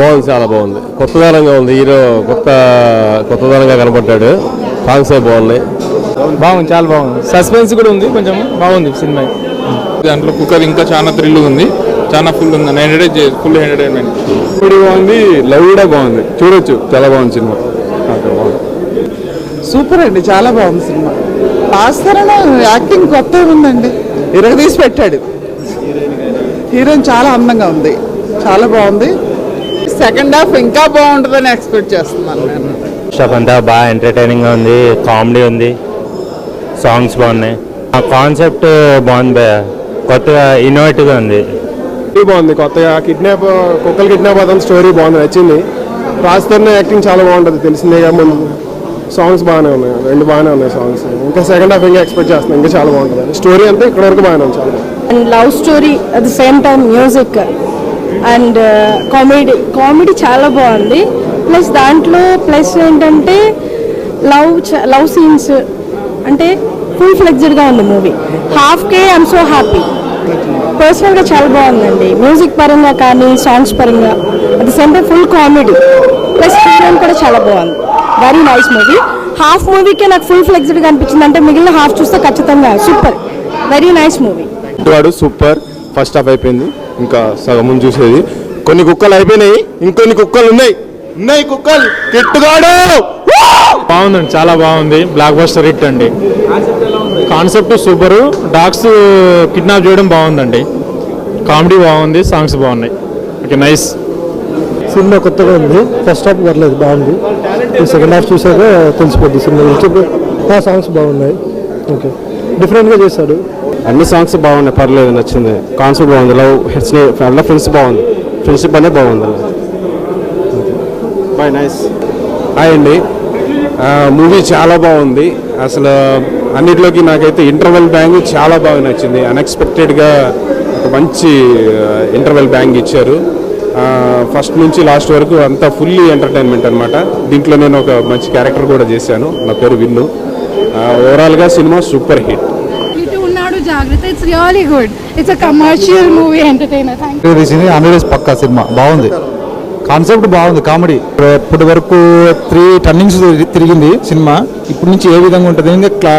బాగుంది, చాలా బాగుంది. కొత్తదనంగా ఉంది. హీరో కొత్తదనంగా కనపడ్డాడు. సాంగ్స్ బాగున్నాయి. బాగుంది, చాలా బాగుంది. సస్పెన్స్ కూడా ఉంది, కొంచెం బాగుంది సినిమా. దాంట్లో కుక్కర్ ఇంకా చాలా థ్రిల్ ఉంది, చాలా ఫుల్ ఉంది. Full entertainment. ఇప్పుడు బాగుంది, లవ్ కూడా బాగుంది, చూడొచ్చు. చాలా బాగుంది సినిమా. సూపర్ అండి, చాలా బాగుంది సినిమా. భాస్కరన్ యాక్టింగ్ కొత్తగా ఉందండి, ఇరగదీసి పెట్టాడు. హీరోయిన్ చాలా అందంగా ఉంది, చాలా బాగుంది. సెకండ్ హాఫ్ ఇంకా బాగుంటుందని ఎక్స్పెక్ట్ చేస్తున్నాను నేను. షాప్ అంతా బాగా ఎంటర్టైనింగ్గా ఉంది, కామెడీ ఉంది, సాంగ్స్ బాగున్నాయి. ఆ కాన్సెప్ట్ బాగుంది, కొత్తగా ఇన్నోవేటివ్గా ఉంది. బాగుంది, కొత్తగా కుక్కలు కిడ్నాప్ అవుతాం స్టోరీ బాగుంది, నచ్చింది. రాజధాని యాక్టింగ్ చాలా బాగుంటుంది, తెలిసిందేగా. ముందు సాంగ్స్ బాగానే ఉన్నాయి, రెండు బాగానే ఉన్నాయి సాంగ్స్. ఇంకా సెకండ్ హాఫ్ ఇంకా ఎక్స్పెక్ట్ చేస్తున్నాం, ఇంకా చాలా బాగుంటుంది. స్టోరీ అంతా ఇక్కడ వరకు బాగానే ఉంది, చాలా. And love story at the same time music and comedy చాలా బాగుంది. ప్లస్ దాంట్లో ప్లస్ ఏంటంటే లవ్ సీన్స్ అంటే ఫుల్ ఫ్లెక్స్డ్గా ఉంది మూవీ. హాఫ్కే ఐఎమ్ సో హ్యాపీ. పర్సనల్గా చాలా బాగుందండి, మ్యూజిక్ పరంగా కానీ సాంగ్స్ పరంగా. At the same time full comedy plus heroine కూడా చాలా బాగుంది. Very nice movie. హాఫ్ మూవీకే నాకు ఫుల్ ఫ్లెక్స్డ్గా అనిపించింది, అంటే మిగిలిన హాఫ్ చూస్తే ఖచ్చితంగా సూపర్, వెరీ నైస్ మూవీ. వాడు సూపర్. ఫస్ట్ హాఫ్ అయిపోయింది, ఇంకా సగం ముందు చూసేది. కొన్ని కుక్కలు అయిపోయినాయి, ఇంకొన్ని కుక్కలు ఉన్నాయి కుక్కలు. కిట్టుగాడు బాగుందండి, చాలా బాగుంది. బ్లాక్ బస్టర్ హిట్ అండి. Concept super. డాగ్స్ కిడ్నాప్ చేయడం బాగుందండి. కామెడీ బాగుంది, సాంగ్స్ బాగున్నాయి. Okay, nice. సినిమా కొత్తగా ఉంది. ఫస్ట్ హాఫ్ పర్లేదు, బాగుంది. సెకండ్ హాఫ్ చూసాక తెలిసిపోద్ది సినిమా గురించి. సాంగ్స్ బాగున్నాయి, ఓకే, డిఫరెంట్గా చేశాడు. అన్ని సాంగ్స్ బాగున్నాయి, పర్లేదు, నచ్చింది. కాన్సెప్ట్ బాగుంది. లవ్ ఫ్రెండ్స్ బాగుంది, ఫ్రెండ్షిప్ అనేది బాగుంది. Bye, nice. హాయ్ అండి. మూవీ చాలా బాగుంది. అసలు అన్నిటిలోకి నాకైతే ఇంటర్వెల్ బ్యాంగ్ చాలా బాగా నచ్చింది. అన్ఎక్స్పెక్టెడ్గా ఒక మంచి ఇంటర్వెల్ బ్యాంగ్ ఇచ్చారు. ఫస్ట్ నుంచి లాస్ట్ వరకు అంతా ఫుల్లీ ఎంటర్టైన్మెంట్ అనమాట. దీంట్లో నేను ఒక మంచి క్యారెక్టర్ కూడా చేశాను, నా పేరు విన్ను. ఓవరాల్గా సినిమా సూపర్ హిట్. జాగ్రత్త, it's really good. It's a commercial movie, entertainer. Thank పక్కా సినిమా బాగుంది, కాన్సెప్ట్ బాగుంది, కామెడీ. ఇప్పటి వరకు 3 టర్నింగ్స్ తిరిగింది సినిమా. ఇప్పటి నుంచి ఏ విధంగా ఉంటుంది ఇంకా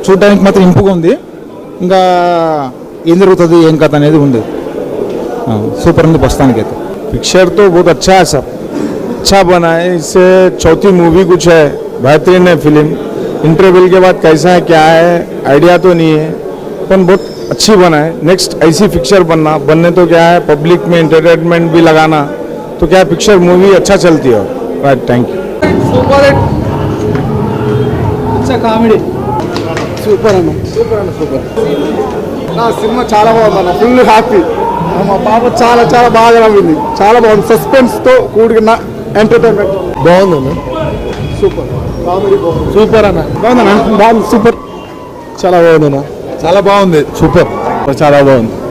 చూడడానికి మాత్రం ఇంపుగా ఉంది. ఇంకా ఏం జరుగుతుంది ఏం కథ అనేది ఉంది. సూపర్ ఉంది ప్రస్తుతానికి అయితే. पिक्चर तो बहुत अच्छा है, सब अच्छा बना है. इससे चौथी मूवी कुछ है, बेहतरीन है फिल्म. इंटरवल के बाद कैसा है क्या है आइडिया तो नहीं है, पर बहुत अच्छी बना है. नेक्स्ट ऐसी पिक्चर बनने तो क्या है, पब्लिक में एंटरटेनमेंट भी लगाना, तो क्या पिक्चर मूवी अच्छा चलती है. Right, thank you. Super comedy, super అన్న, సూపర్. నా సినిమా చాలా బాగుంది, ఫుల్ హ్యాపీ. మా పాప చాలా చాలా బాగా నవ్వింది, చాలా బాగుంది. సస్పెన్స్తో కూడిన ఎంటర్టైన్మెంట్ బాగుందన్న, సూపర్. కామెడీ సూపర్ అన్న, బాగుందన్న, బాగుంది, సూపర్, చాలా బాగుందన్న, చాలా బాగుంది, సూపర్, చాలా బాగుంది.